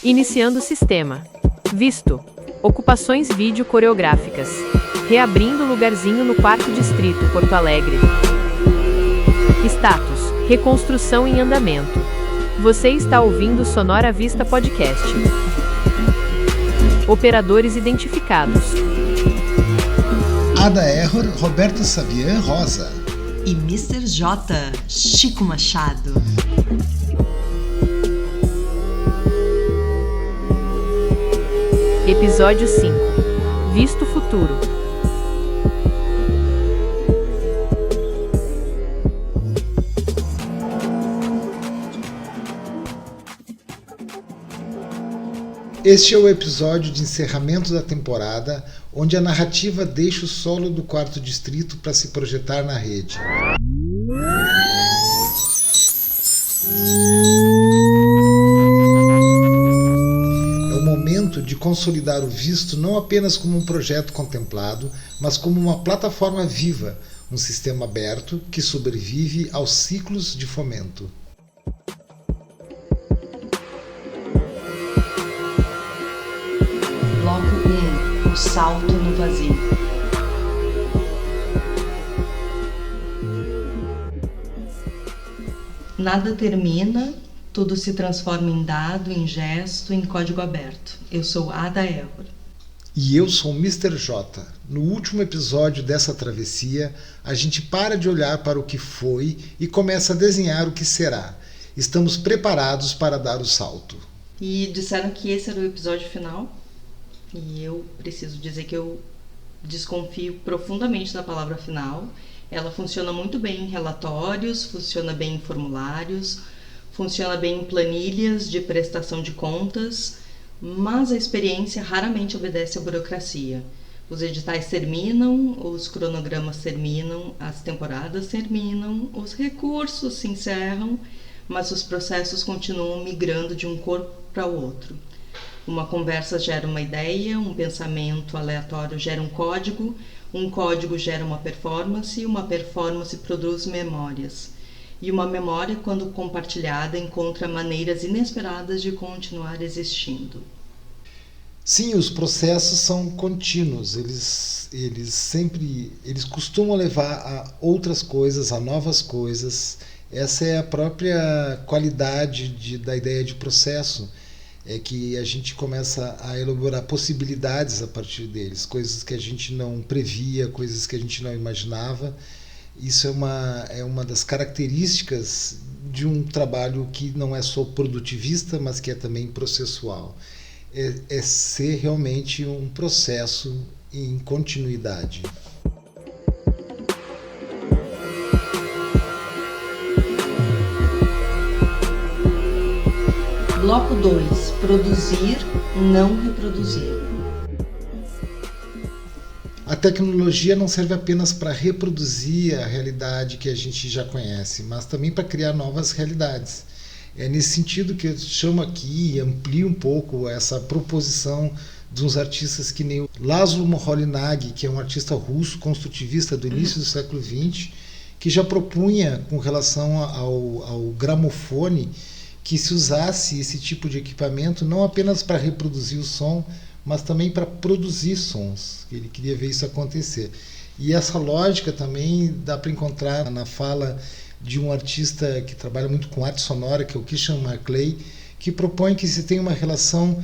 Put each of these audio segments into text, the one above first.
Iniciando o sistema. Visto. Ocupações vídeo coreográficas. Reabrindo lugarzinho no 4º Distrito, Porto Alegre. Status. Reconstrução em andamento. Você está ouvindo Sonora Vista Podcast. Operadores identificados. Ada Error, Roberta Savian Rosa. E Mr. J, Chico Machado. Episódio 5. Visto Futuro. Este é o episódio de encerramento da temporada, onde a narrativa deixa o solo do 4º Distrito para se projetar na rede. É o momento de consolidar o Visto não apenas como um projeto contemplado, mas como uma plataforma viva, um sistema aberto que sobrevive aos ciclos de fomento. Bloco 1. O salto no vazio. Nada termina, tudo se transforma em dado, em gesto, em código aberto. Eu sou Ada Error. E eu sou o Mr. J. No último episódio dessa travessia, a gente para de olhar para o que foi e começa a desenhar o que será. Estamos preparados para dar o salto. E disseram que esse era o episódio final. E eu preciso dizer que eu desconfio profundamente da palavra final. Ela funciona muito bem em relatórios, funciona bem em formulários, funciona bem em planilhas de prestação de contas, mas a experiência raramente obedece à burocracia. Os editais terminam, os cronogramas terminam, as temporadas terminam, os recursos se encerram, mas os processos continuam migrando de um corpo para o outro. Uma conversa gera uma ideia, um pensamento aleatório gera um código gera uma performance produz memórias. E uma memória, quando compartilhada, encontra maneiras inesperadas de continuar existindo. Sim, os processos são contínuos, eles costumam levar a outras coisas, a novas coisas. Essa é a própria qualidade da ideia de processo. É que a gente começa a elaborar possibilidades a partir deles, coisas que a gente não previa, coisas que a gente não imaginava. Isso é uma das características de um trabalho que não é só produtivista, mas que é também processual. É ser realmente um processo em continuidade. Bloco 2. Produzir, não reproduzir. A tecnologia não serve apenas para reproduzir a realidade que a gente já conhece, mas também para criar novas realidades. É nesse sentido que eu chamo aqui e amplio um pouco essa proposição de uns artistas que nem o Laszlo Moholy-Nagy, que é um artista russo construtivista do início do século XX, que já propunha, com relação ao gramofone, que se usasse esse tipo de equipamento não apenas para reproduzir o som, mas também para produzir sons. Ele queria ver isso acontecer. E essa lógica também dá para encontrar na fala de um artista que trabalha muito com arte sonora, que é o Christian Marclay, que propõe que se tenha uma relação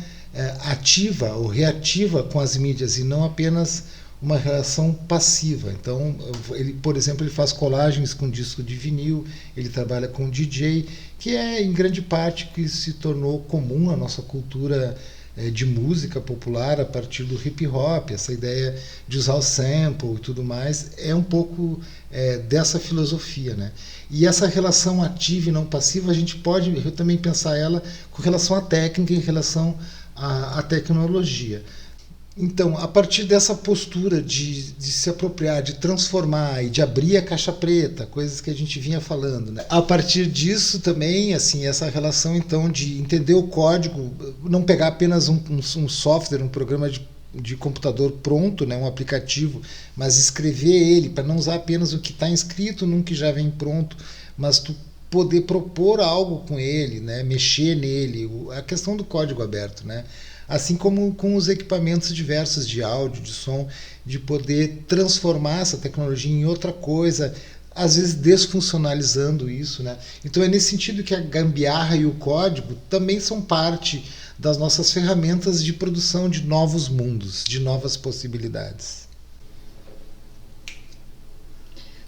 ativa ou reativa com as mídias e não apenas uma relação passiva. Então, ele, por exemplo, ele faz colagens com disco de vinil, ele trabalha com DJ, que é em grande parte que se tornou comum na nossa cultura de música popular a partir do hip hop. Essa ideia de usar o sample e tudo mais é um pouco dessa filosofia, né? E essa relação ativa e não passiva, a gente pode também pensar ela com relação à técnica, em relação à tecnologia. Então, a partir dessa postura de se apropriar, de transformar e de abrir a caixa preta, coisas que a gente vinha falando, né? A partir disso também, assim, essa relação então de entender o código, não pegar apenas um software, um programa de computador pronto, né, um aplicativo, mas escrever ele, para não usar apenas o que está inscrito num que já vem pronto, mas tu poder propor algo com ele, né? Mexer nele, a questão do código aberto, né? Assim como com os equipamentos diversos de áudio, de som, de poder transformar essa tecnologia em outra coisa, às vezes desfuncionalizando isso, né? Então é nesse sentido que a gambiarra e o código também são parte das nossas ferramentas de produção de novos mundos, de novas possibilidades.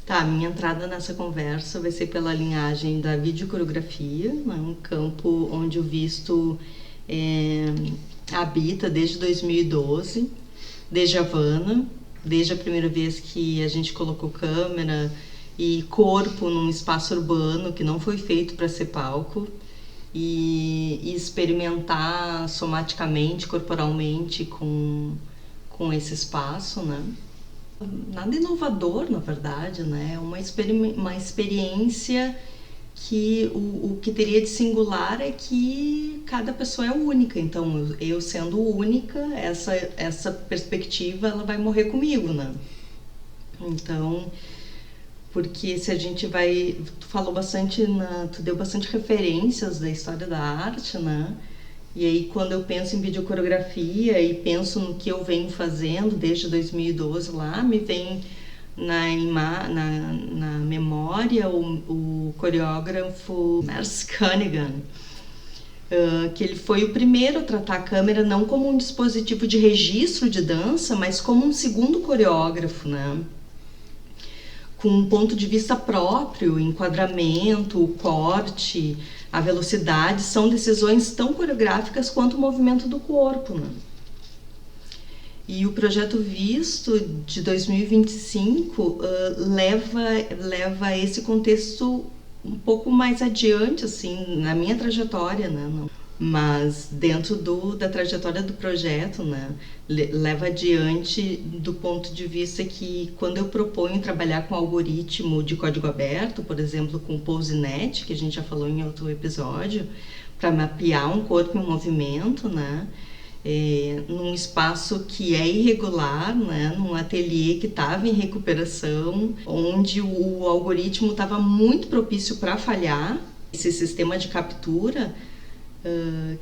Tá, minha entrada nessa conversa vai ser pela linhagem da videocoreografia, né? Um campo onde o Visto habita desde 2012, desde Havana, desde a primeira vez que a gente colocou câmera e corpo num espaço urbano que não foi feito para ser palco, e experimentar somaticamente, corporalmente com esse espaço, né? Nada inovador, na verdade, né? Uma experiência que o que teria de singular é que cada pessoa é única. Então, eu sendo única, essa perspectiva ela vai morrer comigo, né? Então, porque se a gente vai... Tu falou bastante, tu deu bastante referências da história da arte, né? E aí, quando eu penso em videocoreografia e penso no que eu venho fazendo desde 2012 lá, me vem na memória o coreógrafo Merce Cunningham, que ele foi o primeiro a tratar a câmera não como um dispositivo de registro de dança, mas como um segundo coreógrafo, né? Com um ponto de vista próprio, enquadramento, o corte, a velocidade, são decisões tão coreográficas quanto o movimento do corpo, né? E o projeto Visto de 2025 leva esse contexto um pouco mais adiante, assim, na minha trajetória, né? Mas dentro da trajetória do projeto, né? Leva adiante do ponto de vista que quando eu proponho trabalhar com algoritmo de código aberto, por exemplo, com o PoseNet, que a gente já falou em outro episódio, para mapear um corpo em movimento, né? Num espaço que é irregular, né? Num ateliê que estava em recuperação, onde o algoritmo estava muito propício para falhar. Esse sistema de captura,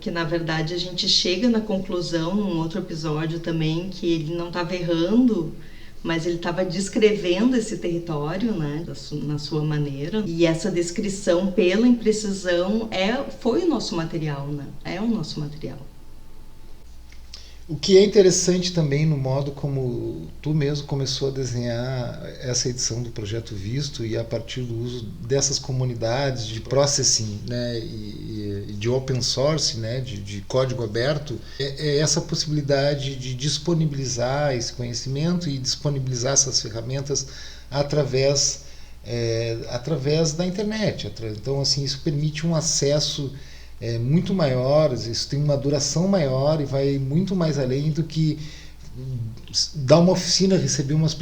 que na verdade a gente chega na conclusão, num outro episódio também, que ele não estava errando, mas ele estava descrevendo esse território, né, na sua maneira. E essa descrição pela imprecisão foi o nosso material, né? É o nosso material. O que é interessante também no modo como tu mesmo começou a desenhar essa edição do Projeto Visto, e a partir do uso dessas comunidades de processing, né, e de open source, né, de código aberto, é essa possibilidade de disponibilizar esse conhecimento e disponibilizar essas ferramentas através da internet. Então, assim, isso permite um acesso muito maior, isso tem uma duração maior e vai muito mais além do que dar uma oficina, receber umas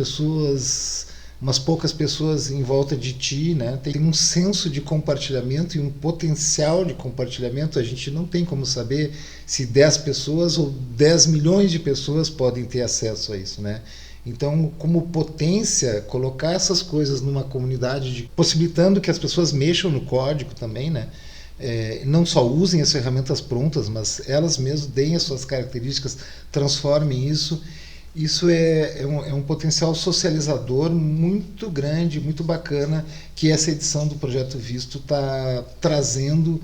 poucas pessoas em volta de ti, né? Tem um senso de compartilhamento e um potencial de compartilhamento. A gente não tem como saber se 10 pessoas ou 10 milhões de pessoas podem ter acesso a isso, né? Então, como potência, colocar essas coisas numa comunidade, possibilitando que as pessoas mexam no código também, né? Não só usem as ferramentas prontas, mas elas mesmas deem as suas características, transformem isso. Isso é um potencial socializador muito grande, muito bacana, que essa edição do Projeto Visto está trazendo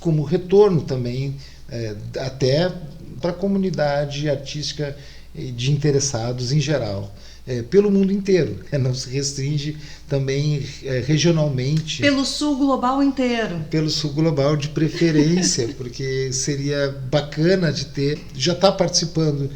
como retorno também, até para a comunidade artística de interessados em geral. Pelo mundo inteiro, não se restringe também regionalmente. Pelo sul global inteiro. Pelo sul global de preferência, porque seria bacana de ter, já está participando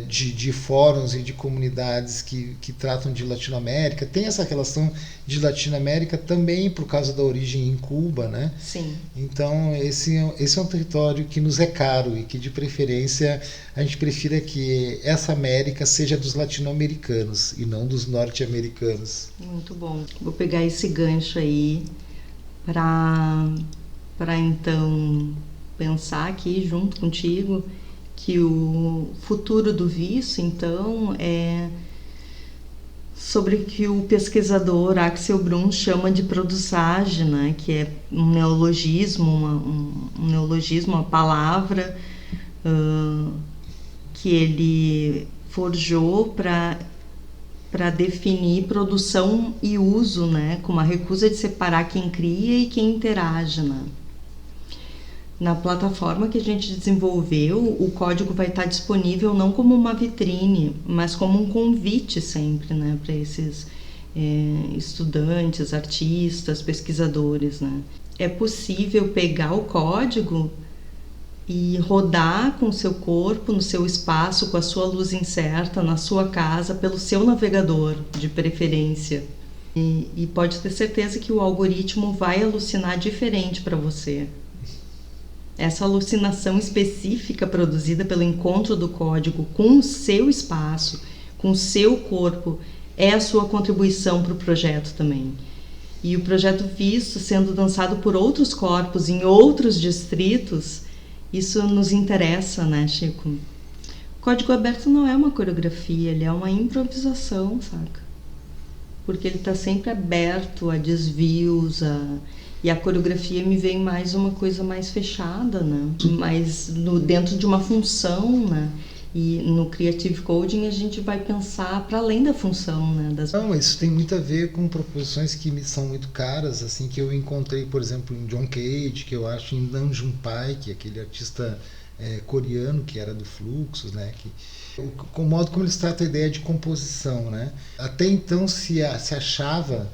de fóruns e de comunidades que tratam de Latinoamérica. Tem essa relação de Latinoamérica também por causa da origem em Cuba, né? Sim. Então esse é um território que nos é caro e que de preferência a gente prefira que essa América seja dos latino-americanos e não dos norte-americanos. Muito bom. Vou pegar esse gancho aí para então pensar aqui junto contigo que o futuro do Visto, então, sobre o que o pesquisador Axel Bruns chama de produçagem, né? Que é um neologismo, uma palavra que ele forjou para definir produção e uso, né? Com uma recusa de separar quem cria e quem interage, né? Na plataforma que a gente desenvolveu, o código vai estar disponível não como uma vitrine, mas como um convite sempre, né, para esses estudantes, artistas, pesquisadores, né. É possível pegar o código e rodar com o seu corpo, no seu espaço, com a sua luz incerta, na sua casa, pelo seu navegador, de preferência. E pode ter certeza que o algoritmo vai alucinar diferente para você. Essa alucinação específica produzida pelo encontro do código com o seu espaço, com o seu corpo, é a sua contribuição para o projeto também. E o projeto Visto, sendo dançado por outros corpos em outros distritos, isso nos interessa, né, Chico? O código aberto não é uma coreografia, ele é uma improvisação, saca? Porque ele está sempre aberto a desvios, e a coreografia me vem mais uma coisa mais fechada, né? Mais dentro de uma função, né? E no Creative Coding a gente vai pensar para além da função, né? Não, isso tem muito a ver com proposições que me são muito caras, assim, que eu encontrei, por exemplo, em John Cage, que eu acho em Nam June Paik, que é aquele artista coreano que era do Fluxus, né? Com o modo como eles tratam a ideia de composição, né? Até então se achava,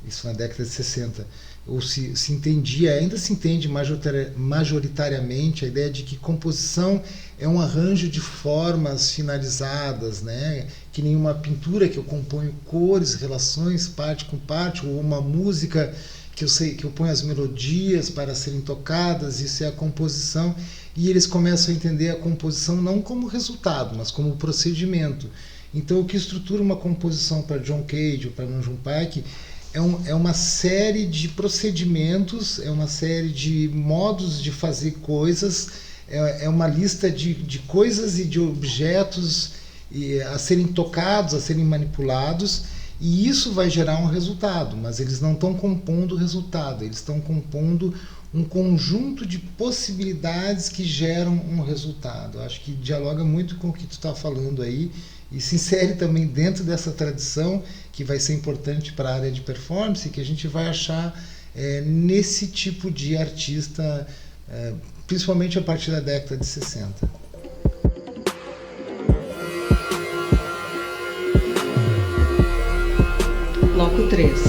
isso na década de 60, ou se entendia, ainda se entende majoritariamente a ideia de que composição é um arranjo de formas finalizadas, né? Que nem uma pintura que eu componho cores, relações, parte com parte, ou uma música que eu ponho as melodias para serem tocadas, isso é a composição, e eles começam a entender a composição não como resultado, mas como procedimento. Então o que estrutura uma composição para John Cage ou para Nam June Paik é uma série de procedimentos, é uma série de modos de fazer coisas, é uma lista de coisas e de objetos a serem tocados, a serem manipulados, e isso vai gerar um resultado, mas eles não estão compondo o resultado, eles estão compondo um conjunto de possibilidades que geram um resultado. Eu acho que dialoga muito com o que tu está falando aí, e se insere também dentro dessa tradição que vai ser importante para a área de performance, que a gente vai achar nesse tipo de artista, principalmente a partir da década de 60. Bloco 3.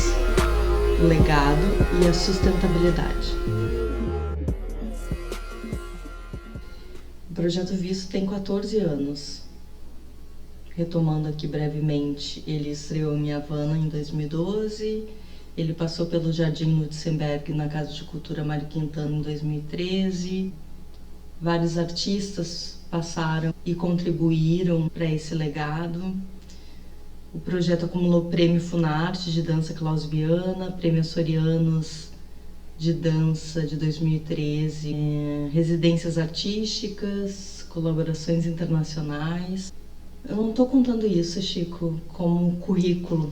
O legado e a sustentabilidade. O Projeto Visto tem 14 anos. Retomando aqui brevemente, ele estreou em Havana em 2012, ele passou pelo Jardim Lutzenberg na Casa de Cultura Mário Quintana em 2013. Vários artistas passaram e contribuíram para esse legado. O projeto acumulou Prêmio Funarte de Dança Klaus Viana, Prêmio Açorianos de Dança de 2013, residências artísticas, colaborações internacionais. Eu não estou contando isso, Chico, como um currículo.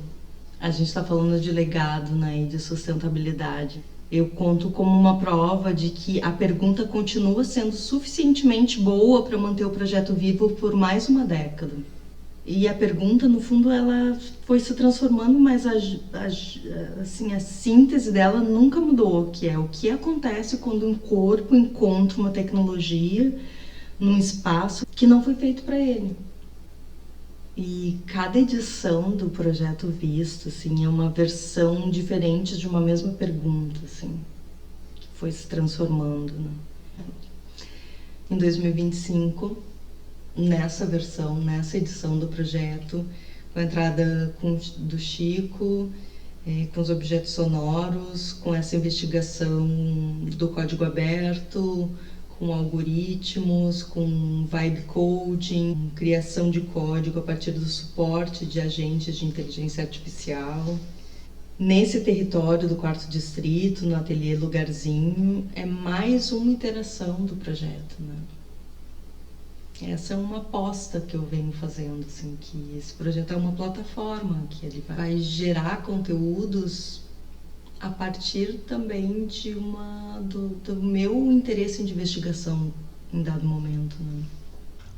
A gente está falando de legado, né, e de sustentabilidade. Eu conto como uma prova de que a pergunta continua sendo suficientemente boa para manter o projeto vivo por mais uma década. E a pergunta, no fundo, ela foi se transformando, mas assim, a síntese dela nunca mudou, que é o que acontece quando um corpo encontra uma tecnologia num espaço que não foi feito para ele. E cada edição do Projeto Visto, assim, é uma versão diferente de uma mesma pergunta, assim, que foi se transformando, né? Em 2025, nessa edição do projeto, com a entrada do Chico, com os objetos sonoros, com essa investigação do código aberto, com algoritmos, com vibe coding, criação de código a partir do suporte de agentes de inteligência artificial. Nesse território do 4º Distrito, no ateliê Lugarzinho, é mais uma iteração do projeto, né? Essa é uma aposta que eu venho fazendo, assim, que esse projeto é uma plataforma, que ele vai gerar conteúdos a partir também do meu interesse de investigação em dado momento, né?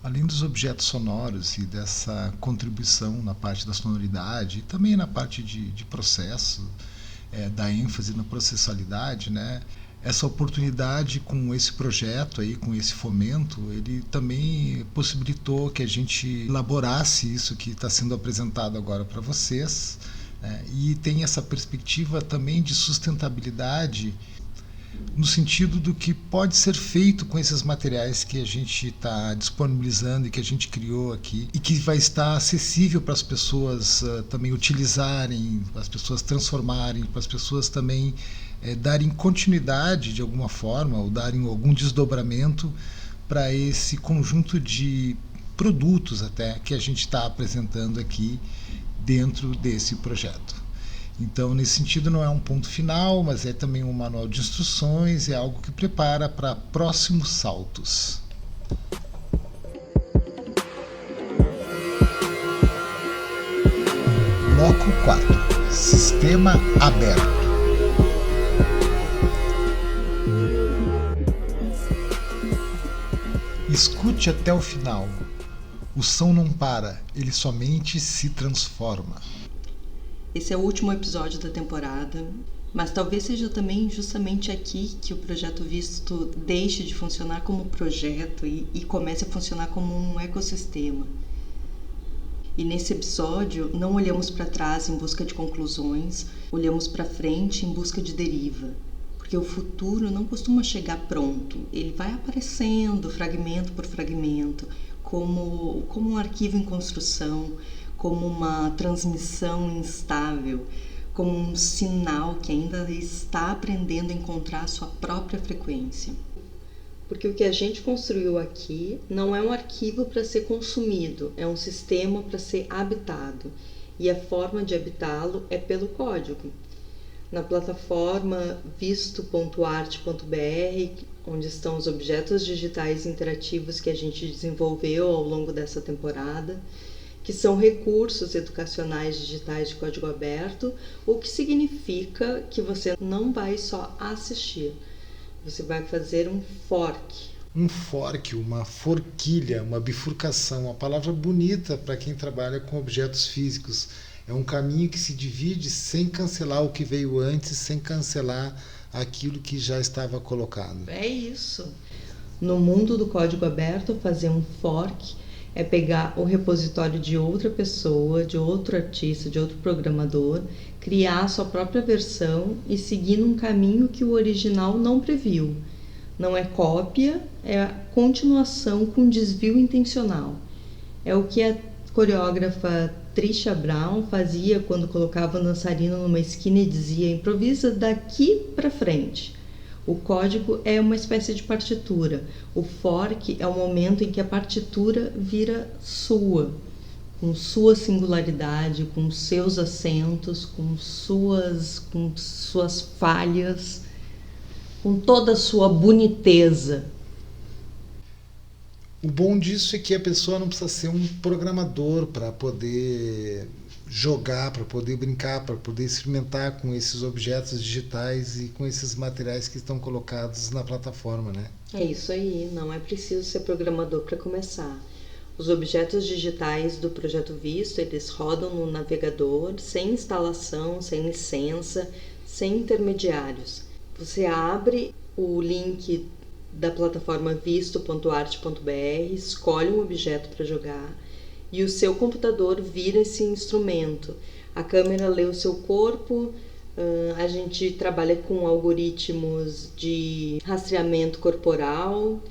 Além dos objetos sonoros e dessa contribuição na parte da sonoridade, e também na parte de processo, da ênfase na processualidade, né? Essa oportunidade com esse projeto aí, com esse fomento, ele também possibilitou que a gente elaborasse isso que está sendo apresentado agora para vocês, e tem essa perspectiva também de sustentabilidade no sentido do que pode ser feito com esses materiais que a gente está disponibilizando e que a gente criou aqui e que vai estar acessível para as pessoas também utilizarem, para as pessoas transformarem, para as pessoas também darem continuidade de alguma forma ou darem algum desdobramento para esse conjunto de produtos até que a gente está apresentando aqui dentro desse projeto. Então, nesse sentido, não é um ponto final, mas é também um manual de instruções, é algo que prepara para próximos saltos. Bloco 4. Sistema aberto. Escute até o final. O som não para, ele somente se transforma. Esse é o último episódio da temporada, mas talvez seja também justamente aqui que o Projeto Visto deixe de funcionar como projeto e comece a funcionar como um ecossistema. E nesse episódio não olhamos para trás em busca de conclusões, olhamos para frente em busca de deriva. Porque o futuro não costuma chegar pronto, ele vai aparecendo fragmento por fragmento, como um arquivo em construção, como uma transmissão instável, como um sinal que ainda está aprendendo a encontrar a sua própria frequência. Porque o que a gente construiu aqui não é um arquivo para ser consumido, é um sistema para ser habitado. E a forma de habitá-lo é pelo código. Na plataforma visto.arte.br, onde estão os objetos digitais interativos que a gente desenvolveu ao longo dessa temporada, que são recursos educacionais digitais de código aberto, o que significa que você não vai só assistir, você vai fazer um fork. Um fork, uma forquilha, uma bifurcação, uma palavra bonita para quem trabalha com objetos físicos. É um caminho que se divide sem cancelar o que veio antes, sem cancelar aquilo que já estava colocado. É isso. No mundo do código aberto, fazer um fork é pegar o repositório de outra pessoa, de outro artista, de outro programador, criar a sua própria versão e seguir num caminho que o original não previu. Não é cópia, é continuação com desvio intencional. É o que a coreógrafa Trisha Brown fazia quando colocava o dançarino numa esquina e dizia: improvisa daqui para frente. O código é uma espécie de partitura. O fork é o momento em que a partitura vira sua, com sua singularidade, com seus acentos, com suas falhas, com toda a sua boniteza. O bom disso é que a pessoa não precisa ser um programador para poder jogar, para poder brincar, para poder experimentar com esses objetos digitais e com esses materiais que estão colocados na plataforma, né? É isso aí, não é preciso ser programador para começar. Os objetos digitais do Projeto Visto, eles rodam no navegador, sem instalação, sem licença, sem intermediários. Você abre o link da plataforma visto.arte.br, escolhe um objeto para jogar e o seu computador vira esse instrumento. A câmera lê o seu corpo, a gente trabalha com algoritmos de rastreamento corporal,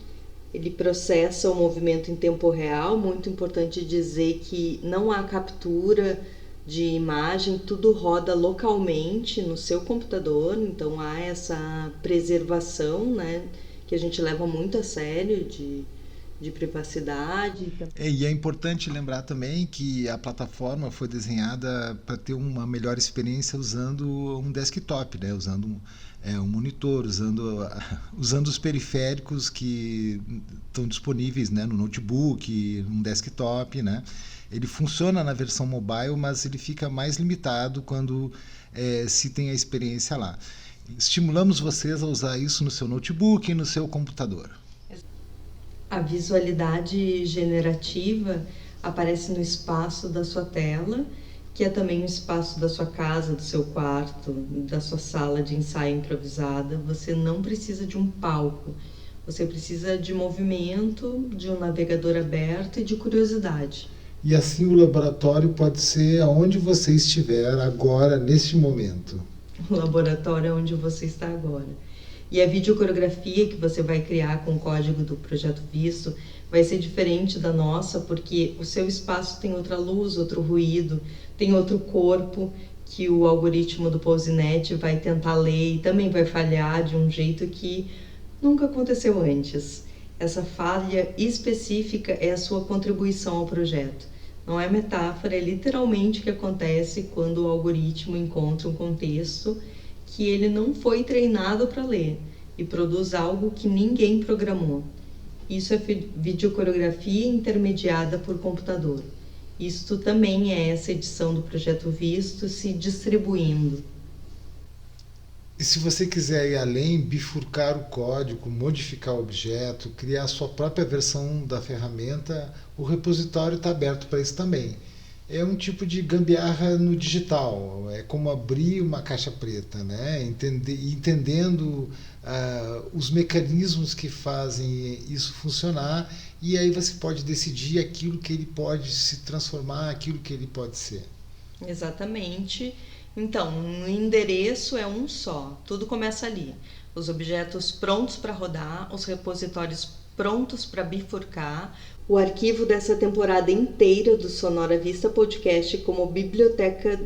ele processa o movimento em tempo real. Muito importante dizer que não há captura de imagem, tudo roda localmente no seu computador, então há essa preservação, né, que a gente leva muito a sério, de de privacidade. E é importante lembrar também que a plataforma foi desenhada para ter uma melhor experiência usando um desktop, né? Usando um monitor, usando os periféricos que estão disponíveis, né, no notebook, no desktop, né? Ele funciona na versão mobile, mas ele fica mais limitado quando se tem a experiência lá. Estimulamos vocês a usar isso no seu notebook e no seu computador. A visualidade generativa aparece no espaço da sua tela, que é também o espaço da sua casa, do seu quarto, da sua sala de ensaio improvisada. Você não precisa de um palco, você precisa de movimento, de um navegador aberto e de curiosidade. E assim o laboratório pode ser aonde você estiver agora, neste momento. O laboratório é onde você está agora. E a videocoreografia que você vai criar com o código do Projeto Visto vai ser diferente da nossa, porque o seu espaço tem outra luz, outro ruído, tem outro corpo que o algoritmo do Pousinet vai tentar ler e também vai falhar de um jeito que nunca aconteceu antes. Essa falha específica é a sua contribuição ao projeto. Não é metáfora, é literalmente o que acontece quando o algoritmo encontra um contexto que ele não foi treinado para ler e produz algo que ninguém programou. Isso é videocoreografia intermediada por computador. Isto também é essa edição do Projeto Visto se distribuindo. E se você quiser ir além, bifurcar o código, modificar o objeto, criar a sua própria versão da ferramenta, o repositório está aberto para isso também. É um tipo de gambiarra no digital, é como abrir uma caixa preta, né? Entendendo os mecanismos que fazem isso funcionar, e aí você pode decidir aquilo que ele pode se transformar, aquilo que ele pode ser. Exatamente. Então, o endereço é um só, tudo começa ali. Os objetos prontos para rodar, os repositórios prontos para bifurcar, o arquivo dessa temporada inteira do Sonora Vista Podcast como biblioteca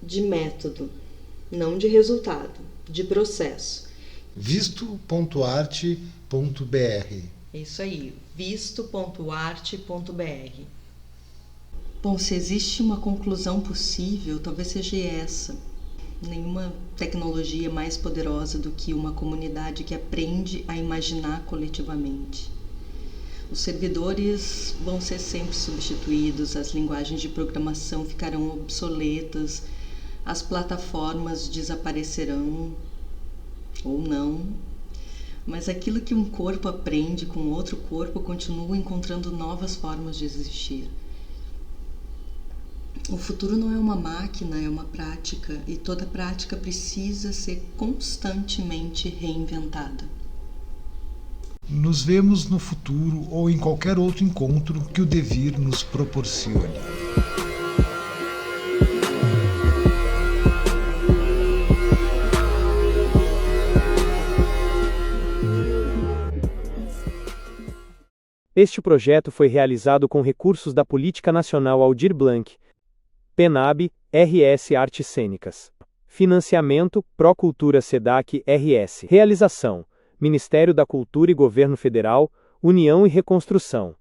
de método, não de resultado, de processo. Visto.arte.br. É isso aí, visto.arte.br. Bom, se existe uma conclusão possível, talvez seja essa. Nenhuma tecnologia é mais poderosa do que uma comunidade que aprende a imaginar coletivamente. Os servidores vão ser sempre substituídos, as linguagens de programação ficarão obsoletas, as plataformas desaparecerão ou não, mas aquilo que um corpo aprende com outro corpo continua encontrando novas formas de existir. O futuro não é uma máquina, é uma prática, e toda prática precisa ser constantemente reinventada. Nos vemos no futuro ou em qualquer outro encontro que o devir nos proporcione. Este projeto foi realizado com recursos da Política Nacional Aldir Blanc, PENAB, RS Artes Cênicas. Financiamento, Procultura SEDAC RS. Realização, Ministério da Cultura e Governo Federal, União e Reconstrução.